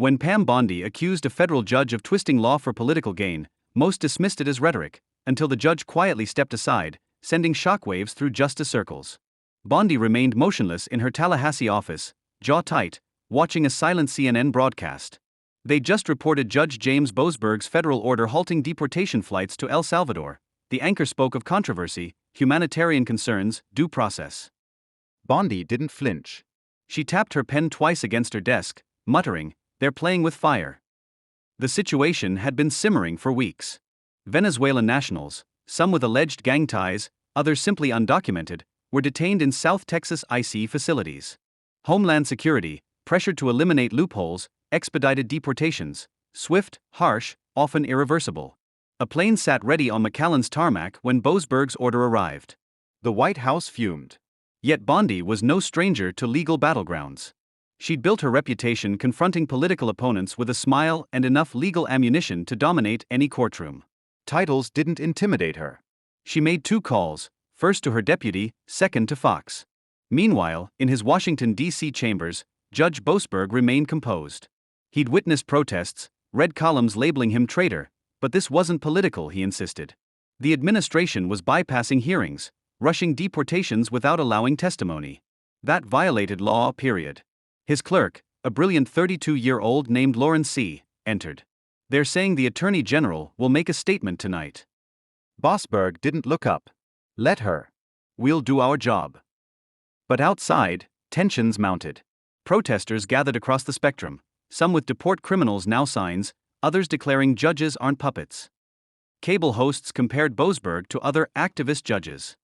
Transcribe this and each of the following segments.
When Pam Bondi accused a federal judge of twisting law for political gain, most dismissed it as rhetoric, until the judge quietly stepped aside, sending shockwaves through justice circles. Bondi remained motionless in her Tallahassee office, jaw tight, watching a silent CNN broadcast. They just reported Judge James Boseburg's federal order halting deportation flights to El Salvador. The anchor spoke of controversy, humanitarian concerns, due process. Bondi didn't flinch. She tapped her pen twice against her desk, muttering, "They're playing with fire." The situation had been simmering for weeks. Venezuelan nationals, some with alleged gang ties, others simply undocumented, were detained in South Texas IC facilities. Homeland Security, pressured to eliminate loopholes, expedited deportations, swift, harsh, often irreversible. A plane sat ready on McAllen's tarmac when Boseburg's order arrived. The White House fumed. Yet Bondi was no stranger to legal battlegrounds. She'd built her reputation confronting political opponents with a smile and enough legal ammunition to dominate any courtroom. Titles didn't intimidate her. She made 2 calls, first to her deputy, second to Fox. Meanwhile, in his Washington, D.C. chambers, Judge Boseburg remained composed. He'd witnessed protests, read columns labeling him traitor, but this wasn't political, he insisted. The administration was bypassing hearings, rushing deportations without allowing testimony. That violated law, period. His clerk, a brilliant 32-year-old named Lauren C., entered. "They're saying the Attorney General will make a statement tonight." Boseburg didn't look up. Let her. "We'll do our job." But outside, tensions mounted. Protesters gathered across the spectrum, some with "Deport Criminals Now" signs, others declaring judges aren't puppets. Cable hosts compared Boseburg to other activist judges.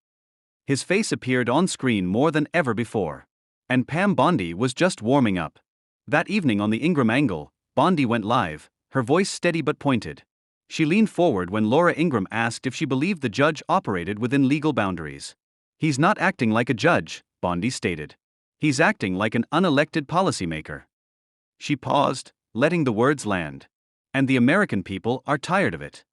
His face appeared on screen more than ever before. And Pam Bondi was just warming up. That evening on the Ingram Angle, Bondi went live, her voice steady but pointed. She leaned forward when Laura Ingram asked if she believed the judge operated within legal boundaries. "He's not acting like a judge," Bondi stated. "He's acting like an unelected policymaker." She paused, letting the words land. "And the American people are tired of it."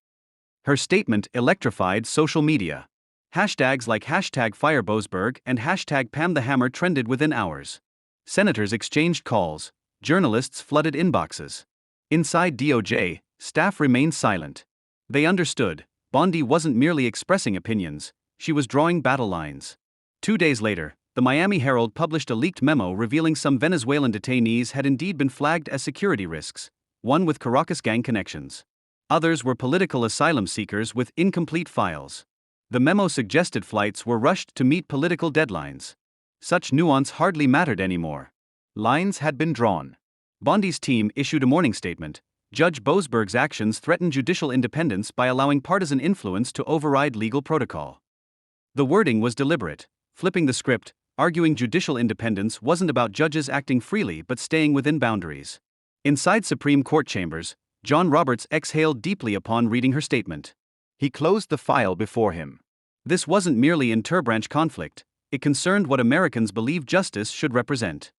Her statement electrified social media. Hashtags like #FireBoseburg and #PamTheHammer trended within hours. Senators exchanged calls, journalists flooded inboxes. Inside DOJ, staff remained silent. They understood, Bondi wasn't merely expressing opinions, she was drawing battle lines. 2 days later, the Miami Herald published a leaked memo revealing some Venezuelan detainees had indeed been flagged as security risks, one with Caracas gang connections. Others were political asylum seekers with incomplete files. The memo suggested flights were rushed to meet political deadlines. Such nuance hardly mattered anymore. Lines had been drawn. Bondi's team issued a warning statement. Judge Boseburg's actions threaten judicial independence by allowing partisan influence to override legal protocol. The wording was deliberate, flipping the script, arguing judicial independence wasn't about judges acting freely but staying within boundaries. Inside Supreme Court chambers, John Roberts exhaled deeply upon reading her statement. He closed the file before him. This wasn't merely interbranch conflict, it concerned what Americans believe justice should represent.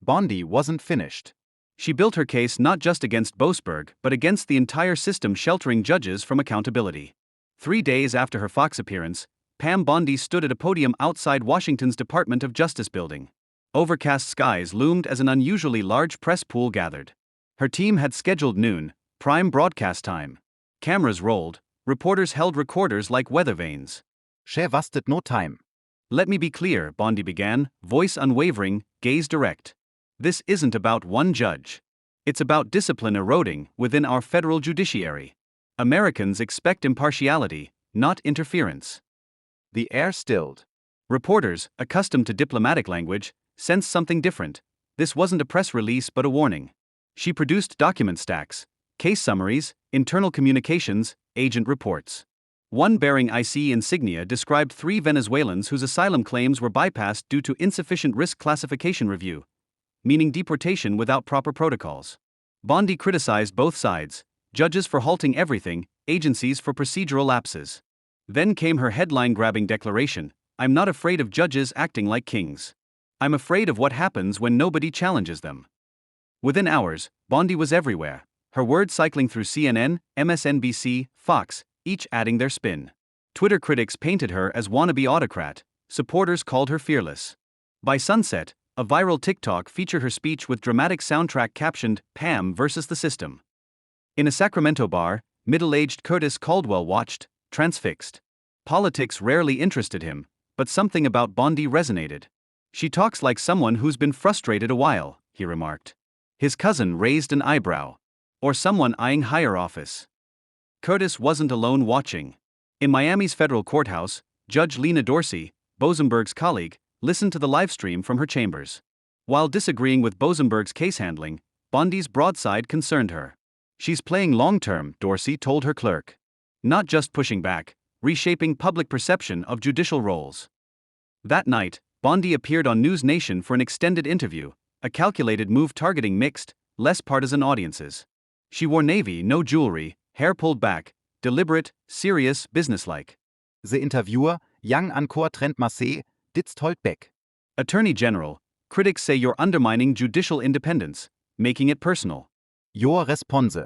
Bondi wasn't finished. She built her case not just against Boseburg but against the entire system sheltering judges from accountability. 3 days after her Fox appearance, Pam Bondi stood at a podium outside Washington's Department of Justice building. Overcast skies loomed as an unusually large press pool gathered. Her team had scheduled noon, prime broadcast time. Cameras rolled, reporters held recorders like weather vanes. "She wasted no time." "Let me be clear," Bondi began, voice unwavering, gaze direct. "This isn't about one judge. It's about discipline eroding within our federal judiciary. Americans expect impartiality, not interference." The air stilled. Reporters, accustomed to diplomatic language, sensed something different. This wasn't a press release but a warning. She produced document stacks, case summaries, internal communications, agent reports. One bearing IC insignia described 3 Venezuelans whose asylum claims were bypassed due to insufficient risk classification review, meaning deportation without proper protocols. Bondi criticized both sides, judges for halting everything, agencies for procedural lapses. Then came her headline-grabbing declaration, "I'm not afraid of judges acting like kings. I'm afraid of what happens when nobody challenges them." Within hours, Bondi was everywhere, her words cycling through CNN, MSNBC, Fox, each adding their spin. Twitter critics painted her as wannabe autocrat, supporters called her fearless. By sunset, A viral TikTok featured her speech with dramatic soundtrack captioned, "Pam versus the system." In a Sacramento bar, middle-aged Curtis Caldwell watched, transfixed. Politics rarely interested him, but something about Bondi resonated. "She talks like someone who's been frustrated a while," he remarked. His cousin raised an eyebrow. "Or someone eyeing higher office." Curtis wasn't alone watching. In Miami's federal courthouse, Judge Lena Dorsey, Boseburg's colleague, listened to the livestream from her chambers. While disagreeing with Boseburg's case handling, Bondi's broadside concerned her. "She's playing long-term," Dorsey told her clerk. "Not just pushing back, reshaping public perception of judicial roles." That night, Bondi appeared on News Nation for an extended interview, a calculated move targeting mixed, less partisan audiences. She wore navy, no jewelry, hair pulled back, deliberate, serious, businesslike. The interviewer, young encore Trent Massé, ditzt Holt Beck. "Attorney General, critics say you're undermining judicial independence, making it personal." Your response.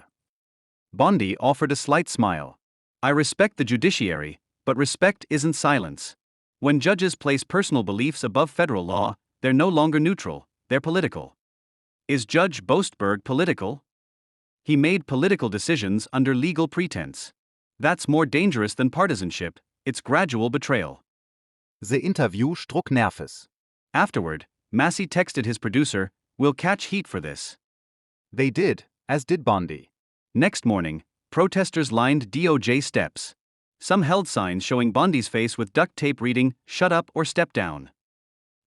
Bondi offered a slight smile. "I respect the judiciary, but respect isn't silence. When judges place personal beliefs above federal law, they're no longer neutral, they're political." Is Judge Boseburg political? He made political decisions under legal pretense. That's more dangerous than partisanship, it's gradual betrayal. The interview struck nervös. Afterward, Massey texted his producer, "We'll catch heat for this." They did, as did Bondi. Next morning, protesters lined DOJ steps. Some held signs showing Bondi's face with duct tape reading, "Shut up or step down."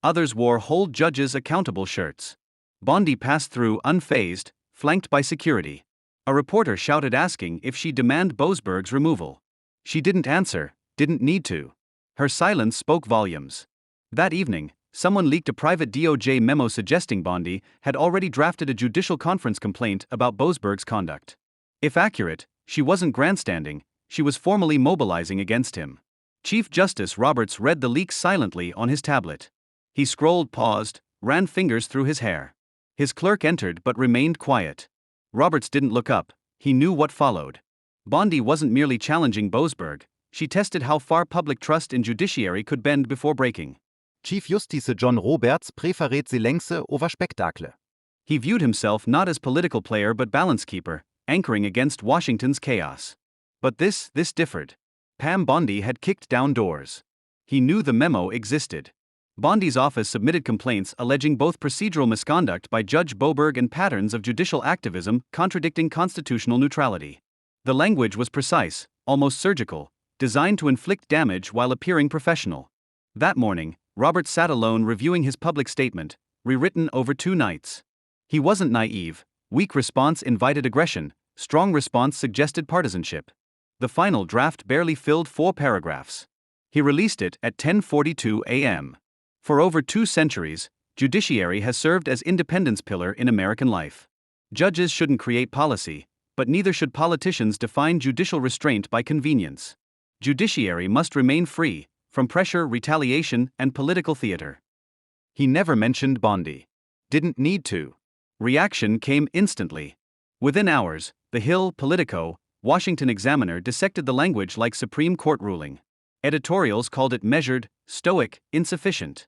Others wore "Hold Judges Accountable" shirts. Bondi passed through unfazed, flanked by security. A reporter shouted asking if she'd demand Boseburg's removal. She didn't answer, didn't need to. Her silence spoke volumes. That evening, someone leaked a private DOJ memo suggesting Bondi had already drafted a judicial conference complaint about Boseburg's conduct. If accurate, she wasn't grandstanding, she was formally mobilizing against him. Chief Justice Roberts read the leak silently on his tablet. He scrolled, paused, ran fingers through his hair. His clerk entered but remained quiet. Roberts didn't look up, he knew what followed. Bondi wasn't merely challenging Boseburg, she tested how far public trust in judiciary could bend before breaking. Chief Justice John Roberts préférait Silence over Spektakel. He viewed himself not as political player but balance keeper, anchoring against Washington's chaos. But this differed. Pam Bondi had kicked down doors. He knew the memo existed. Bondi's office submitted complaints alleging both procedural misconduct by Judge Boseburg and patterns of judicial activism contradicting constitutional neutrality. The language was precise, almost surgical, designed to inflict damage while appearing professional. That morning, Roberts sat alone reviewing his public statement, rewritten over 2 nights. He wasn't naive. Weak response invited aggression, strong response suggested partisanship. The final draft barely filled 4 paragraphs. He released it at 10:42 a.m. For over 2 centuries, judiciary has served as independence pillar in American life. Judges shouldn't create policy, but neither should politicians define judicial restraint by convenience. Judiciary must remain free from pressure, retaliation, and political theater. He never mentioned Bondi. Didn't need to. Reaction came instantly. Within hours, The Hill, Politico, Washington Examiner dissected the language like Supreme Court ruling. Editorials called it measured, stoic, insufficient.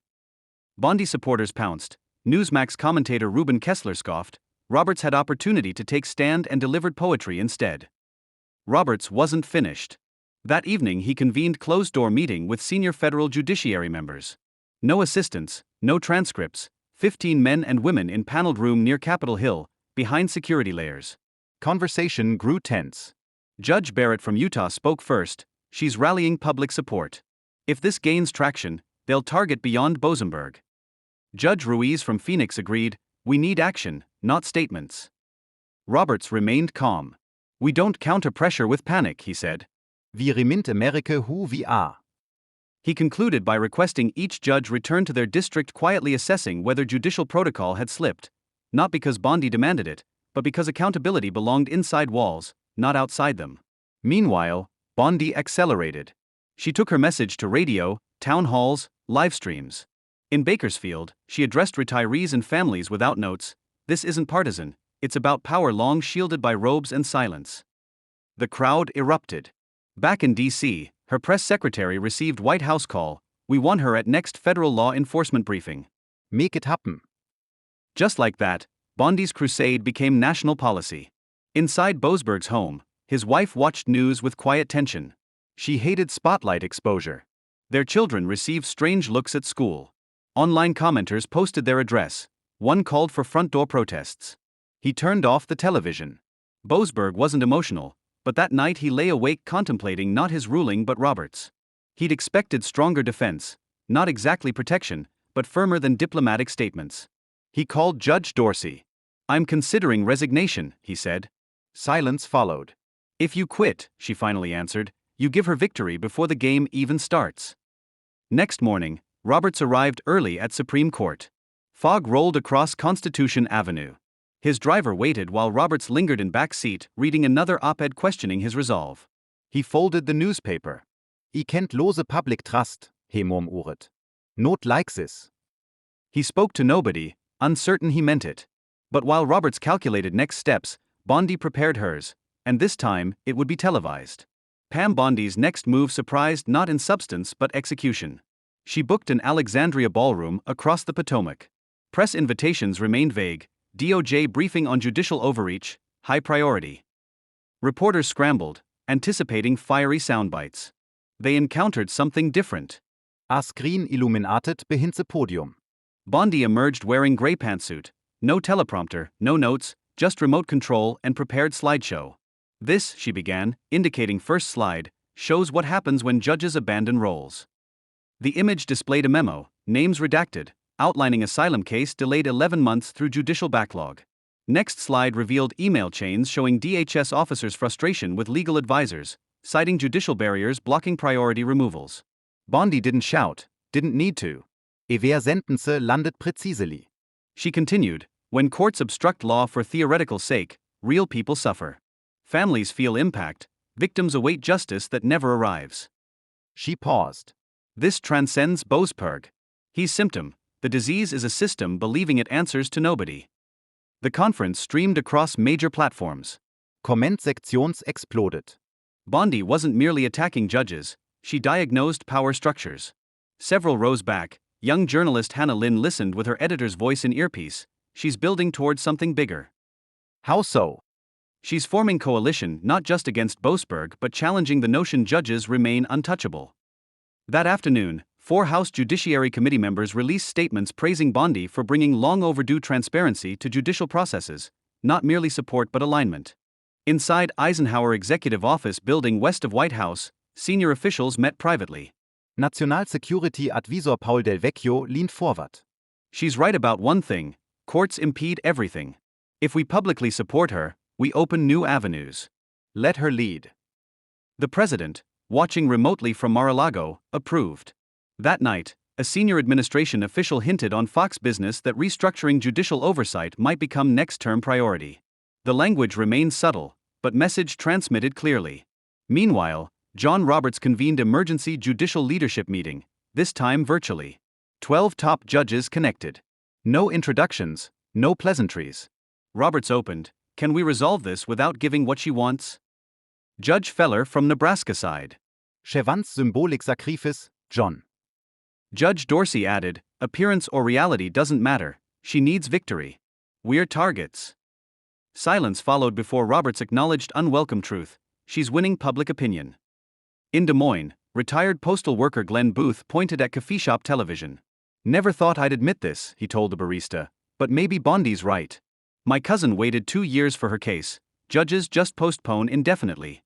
Bondi supporters pounced. Newsmax commentator Ruben Kessler scoffed. Roberts had opportunity to take stand and delivered poetry instead. Roberts wasn't finished. That evening he convened closed-door meeting with senior federal judiciary members. No assistants, no transcripts, 15 men and women in paneled room near Capitol Hill, behind security layers. Conversation grew tense. Judge Barrett from Utah spoke first. She's rallying public support. If this gains traction, they'll target beyond Boseburg. Judge Ruiz from Phoenix agreed, "We need action, not statements." Roberts remained calm. "We don't counter pressure with panic," he said. Vi remint America who we are. He concluded by requesting each judge return to their district quietly assessing whether judicial protocol had slipped, not because Bondi demanded it, but because accountability belonged inside walls, not outside them. Meanwhile, Bondi accelerated. She took her message to radio, town halls, live streams. In Bakersfield, she addressed retirees and families without notes. "This isn't partisan, it's about power long shielded by robes and silence." The crowd erupted. Back in D.C., her press secretary received White House call, "We want her at next federal law enforcement briefing." Make it happen. Just like that, Bondi's crusade became national policy. Inside Boseburg's home, his wife watched news with quiet tension. She hated spotlight exposure. Their children received strange looks at school. Online commenters posted their address. One called for front door protests. He turned off the television. Boseburg wasn't emotional, but that night he lay awake contemplating not his ruling but Robert's. He'd expected stronger defense, not exactly protection, but firmer than diplomatic statements. He called Judge Dorsey. "I'm considering resignation," he said. Silence followed. "If you quit," she finally answered, "you give her victory before the game even starts." Next morning, Roberts arrived early at Supreme Court. Fog rolled across Constitution Avenue. His driver waited while Roberts lingered in back seat, reading another op-ed questioning his resolve. He folded the newspaper. "I kennt lose public trust," he murmuret. "Not like this." He spoke to nobody, uncertain he meant it. But while Roberts calculated next steps, Bondi prepared hers, and this time, it would be televised. Pam Bondi's next move surprised not in substance but execution. She booked an Alexandria ballroom across the Potomac. Press invitations remained vague, DOJ briefing on judicial overreach, high priority. Reporters scrambled, anticipating fiery soundbites. They encountered something different. A screen illuminated behind the podium. Bondi emerged wearing gray pantsuit, no teleprompter, no notes, just remote control and prepared slideshow. "This," she began, indicating first slide, "shows what happens when judges abandon roles." The image displayed a memo, names redacted, outlining asylum case delayed 11 months through judicial backlog. Next slide revealed email chains showing DHS officers' frustration with legal advisors, citing judicial barriers blocking priority removals. Bondi didn't shout, didn't need to. Ewer Sentenze landet precisely. She continued, "When courts obstruct law for theoretical sake, real people suffer. Families feel impact, victims await justice that never arrives." She paused. This transcends Boseburg. He's symptom. The disease is a system believing it answers to nobody. The conference streamed across major platforms. Kommentsektions exploded. Bondi wasn't merely attacking judges, she diagnosed power structures. Several rows back, young journalist Hannah Lynn listened with her editor's voice in earpiece. She's building towards something bigger. How so? She's forming coalition not just against Boseburg but challenging the notion judges remain untouchable. That afternoon, 4 House Judiciary Committee members released statements praising Bondi for bringing long overdue transparency to judicial processes, not merely support but alignment. Inside Eisenhower Executive Office building west of White House, senior officials met privately. National Security Advisor Paul Del Vecchio leaned forward. "She's right about one thing: courts impede everything. If we publicly support her, we open new avenues. Let her lead." The president, watching remotely from Mar-a-Lago, approved. That night, a senior administration official hinted on Fox Business that restructuring judicial oversight might become next-term priority. The language remained subtle, but message transmitted clearly. Meanwhile, John Roberts convened emergency judicial leadership meeting, this time virtually. 12 top judges connected. No introductions, no pleasantries. Roberts opened, "Can we resolve this without giving what she wants?" Judge Feller from Nebraska sighed. Chevans symbolic sacrifice, John. Judge Dorsey added, "Appearance or reality doesn't matter, she needs victory. We're targets." Silence followed before Roberts acknowledged unwelcome truth: she's winning public opinion. In Des Moines, retired postal worker Glenn Booth pointed at coffee shop television. "Never thought I'd admit this," he told the barista, "but maybe Bondi's right. My cousin waited 2 years for her case, judges just postpone indefinitely."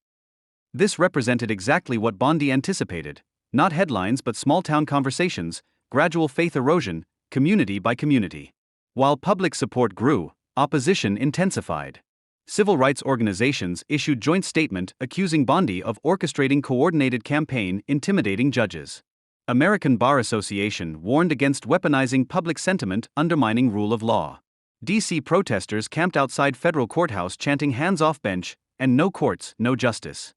This represented exactly what Bondi anticipated. Not headlines but small-town conversations, gradual faith erosion, community by community. While public support grew, opposition intensified. Civil rights organizations issued joint statement accusing Bondi of orchestrating coordinated campaign intimidating judges. American Bar Association warned against weaponizing public sentiment undermining rule of law. D.C. protesters camped outside federal courthouse chanting "hands off bench" and "no courts, no justice."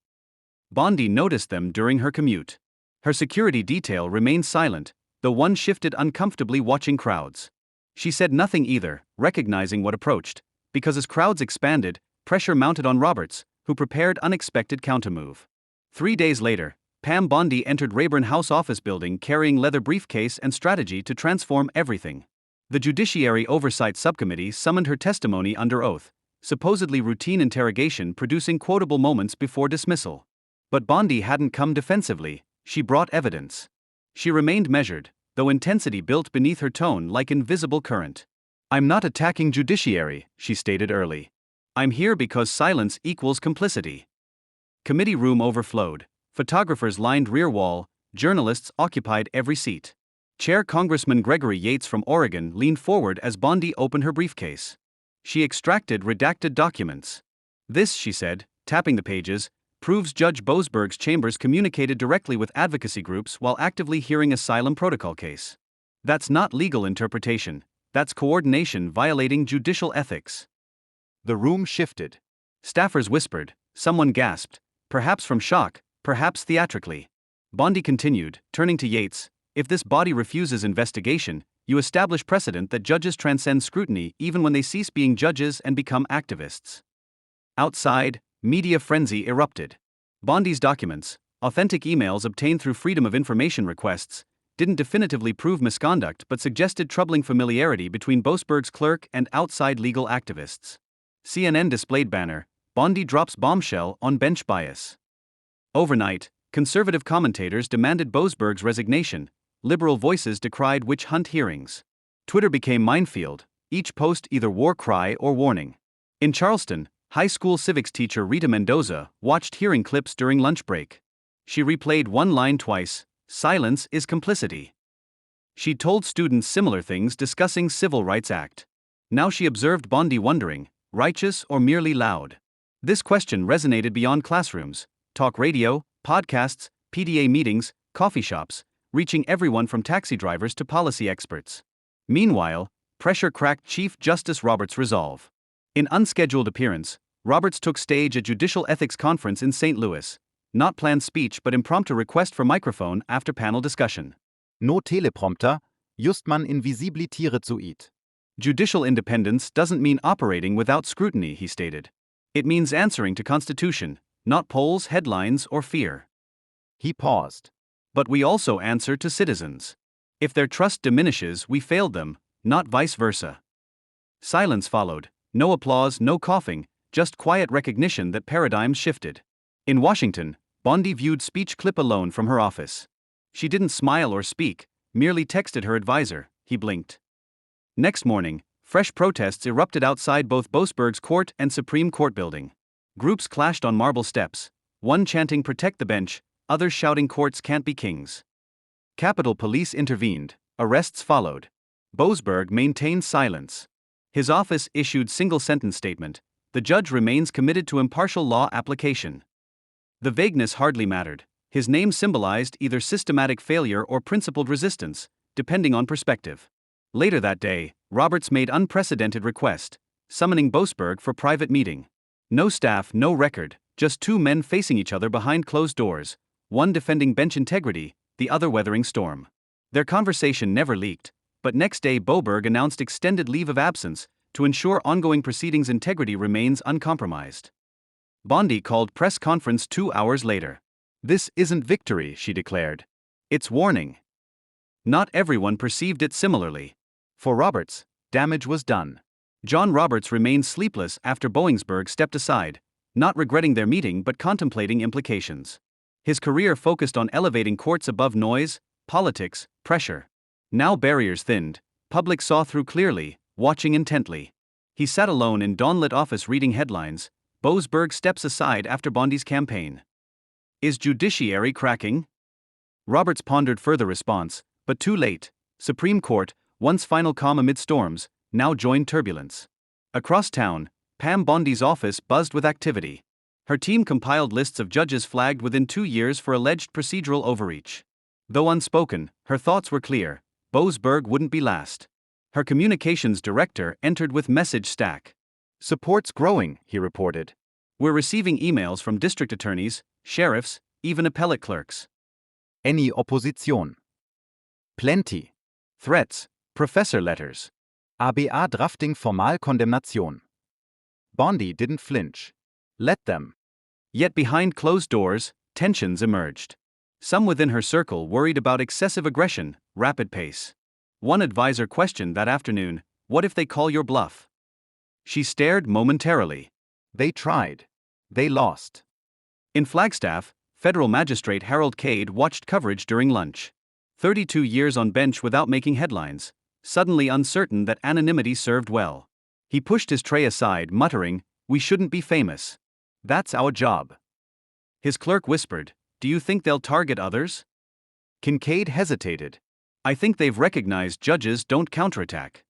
Bondi noticed them during her commute. Her security detail remained silent, though one shifted uncomfortably watching crowds. She said nothing either, recognizing what approached, because as crowds expanded, pressure mounted on Roberts, who prepared unexpected countermove. 3 days later, Pam Bondi entered Rayburn House office building carrying leather briefcase and strategy to transform everything. The Judiciary Oversight Subcommittee summoned her testimony under oath, supposedly routine interrogation producing quotable moments before dismissal. But Bondi hadn't come defensively, she brought evidence. She remained measured, though intensity built beneath her tone like invisible current. "I'm not attacking judiciary," she stated early. "I'm here because silence equals complicity." Committee room overflowed. Photographers lined rear wall, journalists occupied every seat. Chair Congressman Gregory Yates from Oregon leaned forward as Bondi opened her briefcase. She extracted redacted documents. "This," she said, tapping the pages, "proves Judge Boseburg's chambers communicated directly with advocacy groups while actively hearing asylum protocol case. That's not legal interpretation, that's coordination violating judicial ethics." The room shifted. Staffers whispered, someone gasped, perhaps from shock, perhaps theatrically. Bondi continued, turning to Yates, "If this body refuses investigation, you establish precedent that judges transcend scrutiny even when they cease being judges and become activists." Outside, media frenzy erupted. Bondi's documents, authentic emails obtained through Freedom of Information requests, didn't definitively prove misconduct but suggested troubling familiarity between Boseburg's clerk and outside legal activists. CNN displayed banner, "Bondi drops bombshell on bench bias." Overnight, conservative commentators demanded Boseburg's resignation. Liberal voices decried witch hunt hearings. Twitter became minefield, each post either war cry or warning. In Charleston, high school civics teacher Rita Mendoza watched hearing clips during lunch break. She replayed one line twice, "Silence is complicity." She told students similar things discussing Civil Rights Act. Now she observed Bondi wondering, righteous or merely loud? This question resonated beyond classrooms, talk radio, podcasts, PDA meetings, coffee shops, reaching everyone from taxi drivers to policy experts. Meanwhile, pressure cracked Chief Justice Roberts' resolve. In unscheduled appearance, Roberts took stage at Judicial Ethics Conference in St. Louis. Not planned speech but impromptu request for microphone after panel discussion. No Teleprompter, just man invisibli Tiere zuit. "Judicial independence doesn't mean operating without scrutiny," he stated. "It means answering to Constitution, not polls, headlines, or fear." He paused. "But we also answer to citizens. If their trust diminishes, we failed them, not vice versa." Silence followed, no applause, no coughing, just quiet recognition that paradigms shifted. In Washington, Bondi viewed speech clip alone from her office. She didn't smile or speak, merely texted her advisor. He blinked. Next morning, fresh protests erupted outside both Boseburg's court and Supreme Court building. Groups clashed on marble steps, one chanting "Protect the bench," others shouting "Courts can't be kings." Capitol Police intervened, arrests followed. Boseburg maintained silence. His office issued single-sentence statement, "The judge remains committed to impartial law application." The vagueness hardly mattered. His name symbolized either systematic failure or principled resistance, depending on perspective. Later that day, Roberts made unprecedented request, summoning Boseburg for private meeting. No staff, no record, just two men facing each other behind closed doors, one defending bench integrity, the other weathering storm. Their conversation never leaked, but next day Boseburg announced extended leave of absence to ensure ongoing proceedings' integrity remains uncompromised. Bondi called press conference 2 hours later. "This isn't victory," she declared. "It's warning." Not everyone perceived it similarly. For Roberts, damage was done. John Roberts remained sleepless after Boseburg stepped aside, not regretting their meeting but contemplating implications. His career focused on elevating courts above noise, politics, pressure. Now barriers thinned, public saw through clearly, watching intently. He sat alone in dawn-lit office reading headlines. Boseburg steps aside after Bondi's campaign. Is judiciary cracking? Roberts pondered further response, but too late. Supreme Court, once final calm amid storms, now joined turbulence. Across town, Pam Bondi's office buzzed with activity. Her team compiled lists of judges flagged within 2 years for alleged procedural overreach. Though unspoken, her thoughts were clear. Boseburg wouldn't be last. Her communications director entered with message stack. "Support's growing," he reported. "We're receiving emails from district attorneys, sheriffs, even appellate clerks. Any opposition? Plenty. Threats, professor letters. ABA drafting formal Condemnation." Bondi didn't flinch. Let them. Yet behind closed doors, tensions emerged. Some within her circle worried about excessive aggression, rapid pace. One advisor questioned that afternoon, "What if they call your bluff?" She stared momentarily. They tried. They lost. In Flagstaff, federal magistrate Harold Cade watched coverage during lunch. 32 years on bench without making headlines, suddenly uncertain that anonymity served well. He pushed his tray aside, muttering, "We shouldn't be famous. That's our job." His clerk whispered, "Do you think they'll target others?" Kincaid hesitated. "I think they've recognized judges don't counterattack."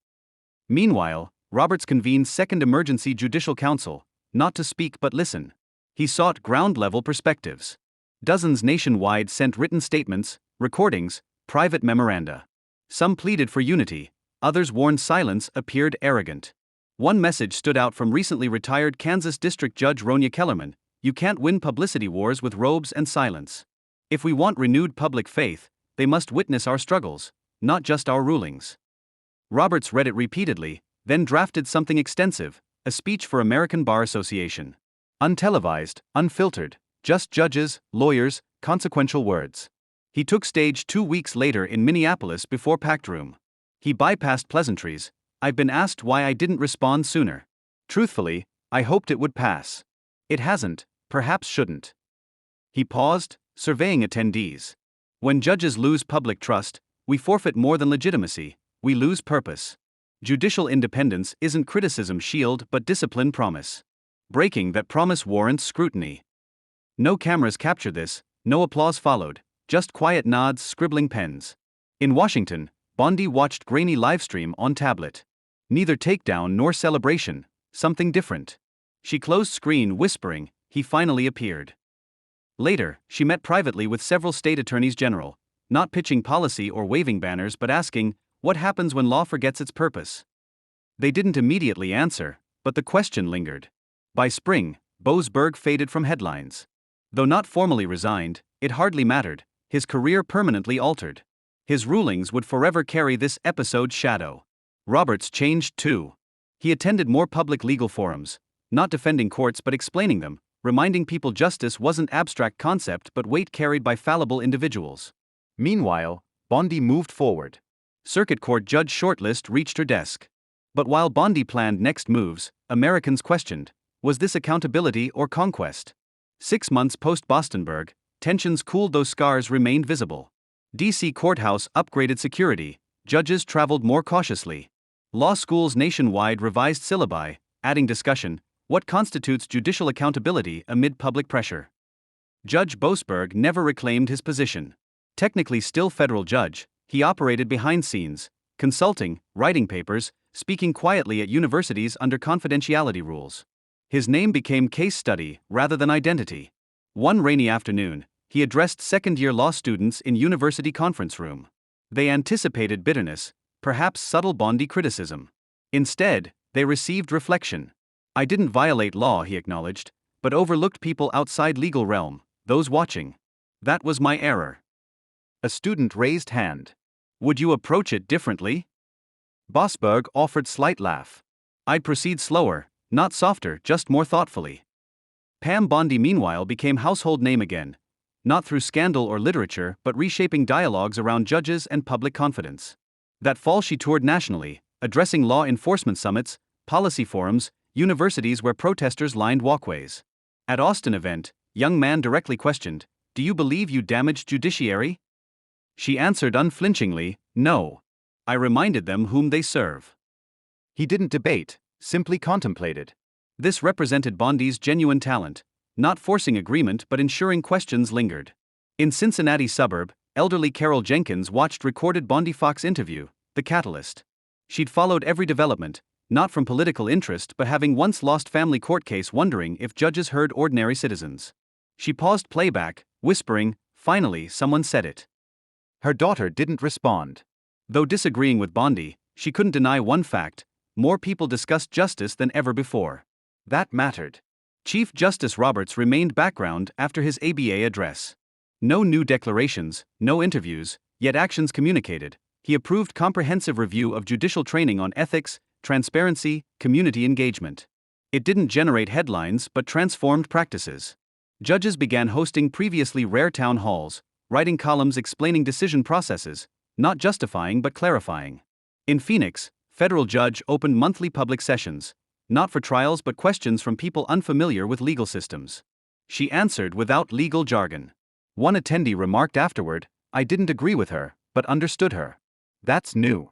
Meanwhile, Roberts convened second emergency judicial council, not to speak but listen. He sought ground-level perspectives. Dozens nationwide sent written statements, recordings, private memoranda. Some pleaded for unity, others warned silence appeared arrogant. One message stood out from recently retired Kansas District Judge Ronya Kellerman: "You can't win publicity wars with robes and silence. If we want renewed public faith, they must witness our struggles, not just our rulings." Roberts read it repeatedly, then drafted something extensive, a speech for American Bar Association. Untelevised, unfiltered, just judges, lawyers, consequential words. He took stage 2 weeks later in Minneapolis before packed room. He bypassed pleasantries. "I've been asked why I didn't respond sooner. Truthfully, I hoped it would pass. It hasn't, perhaps shouldn't." He paused, surveying attendees. When judges lose public trust, we forfeit more than legitimacy, we lose purpose. Judicial independence isn't criticism's shield but discipline promise. Breaking that promise warrants scrutiny. No cameras captured this, no applause followed, just quiet nods, scribbling pens. In Washington, Bondi watched grainy livestream on tablet. Neither takedown nor celebration, something different. She closed screen, whispering, "He finally appeared." Later, she met privately with several state attorneys general, not pitching policy or waving banners but asking, "What happens when law forgets its purpose?" They didn't immediately answer, but the question lingered. By spring, Boseburg faded from headlines. Though not formally resigned, it hardly mattered, his career permanently altered. His rulings would forever carry this episode's shadow. Roberts changed too. He attended more public legal forums, not defending courts but explaining them, reminding people justice wasn't abstract concept but weight carried by fallible individuals. Meanwhile, Bondi moved forward. Circuit Court judge shortlist reached her desk. But while Bondi planned next moves, Americans questioned, was this accountability or conquest? 6 months post-Bostenburg, tensions cooled though scars remained visible. D.C. courthouse upgraded security, judges traveled more cautiously. Law schools nationwide revised syllabi, adding discussion, what constitutes judicial accountability amid public pressure? Judge Boseburg never reclaimed his position. Technically still federal judge, he operated behind scenes, consulting, writing papers, speaking quietly at universities under confidentiality rules. His name became case study rather than identity. One rainy afternoon, he addressed second-year law students in university conference room. They anticipated bitterness, perhaps subtle Bondi criticism. Instead, they received reflection. "I didn't violate law," he acknowledged, "but overlooked people outside legal realm, those watching. That was my error." A student raised hand. "Would you approach it differently?" Boseburg offered slight laugh. "I'd proceed slower, not softer, just more thoughtfully." Pam Bondi meanwhile became household name again, not through scandal or literature but reshaping dialogues around judges and public confidence. That fall she toured nationally, addressing law enforcement summits, policy forums, universities where protesters lined walkways. At Austin event, young man directly questioned, "Do you believe you damaged Judiciary?" She answered unflinchingly, "No. I reminded them whom they serve." He didn't debate, simply contemplated. This represented Bondi's genuine talent, not forcing agreement but ensuring questions lingered. In Cincinnati suburb, elderly Carol Jenkins watched recorded Bondi Fox interview, The Catalyst. She'd followed every development, not from political interest but having once lost family court case wondering if judges heard ordinary citizens. She paused playback, whispering, "Finally someone said it." Her daughter didn't respond. Though disagreeing with Bondi, she couldn't deny one fact: more people discussed justice than ever before. That mattered. Chief Justice Roberts remained background after his ABA address. No new declarations, no interviews, yet actions communicated. He approved comprehensive review of judicial training on ethics, transparency, community engagement. It didn't generate headlines but transformed practices. Judges began hosting previously rare town halls, writing columns explaining decision processes, not justifying but clarifying. In Phoenix, federal judge opened monthly public sessions, not for trials but questions from people unfamiliar with legal systems. She answered without legal jargon. One attendee remarked afterward, "I didn't agree with her, but understood her." That's new.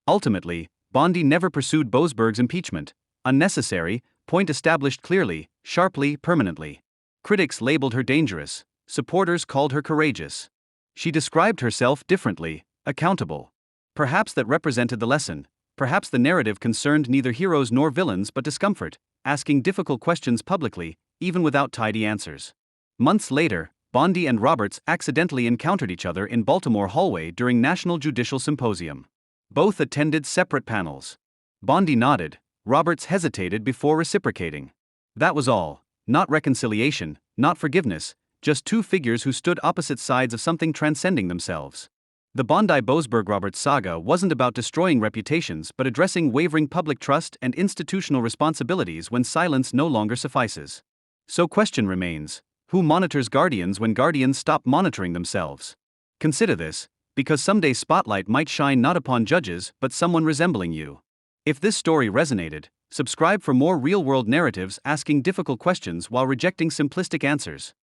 Ultimately, Bondi never pursued Boseburg's impeachment. Unnecessary, point established clearly, sharply, permanently. Critics labeled her dangerous, supporters called her courageous. She described herself differently, accountable. Perhaps that represented the lesson. Perhaps the narrative concerned neither heroes nor villains but discomfort, asking difficult questions publicly, even without tidy answers. Months later, Bondi and Roberts accidentally encountered each other in Baltimore hallway during National Judicial Symposium. Both attended separate panels. Bondi nodded, Roberts hesitated before reciprocating. That was all. Not reconciliation, not forgiveness, just two figures who stood opposite sides of something transcending themselves. The Bondi-Boseburg-Roberts saga wasn't about destroying reputations but addressing wavering public trust and institutional responsibilities when silence no longer suffices. So question remains, who monitors guardians when guardians stop monitoring themselves? Consider this, because someday spotlight might shine not upon judges but someone resembling you. If this story resonated, subscribe for more real-world narratives asking difficult questions while rejecting simplistic answers.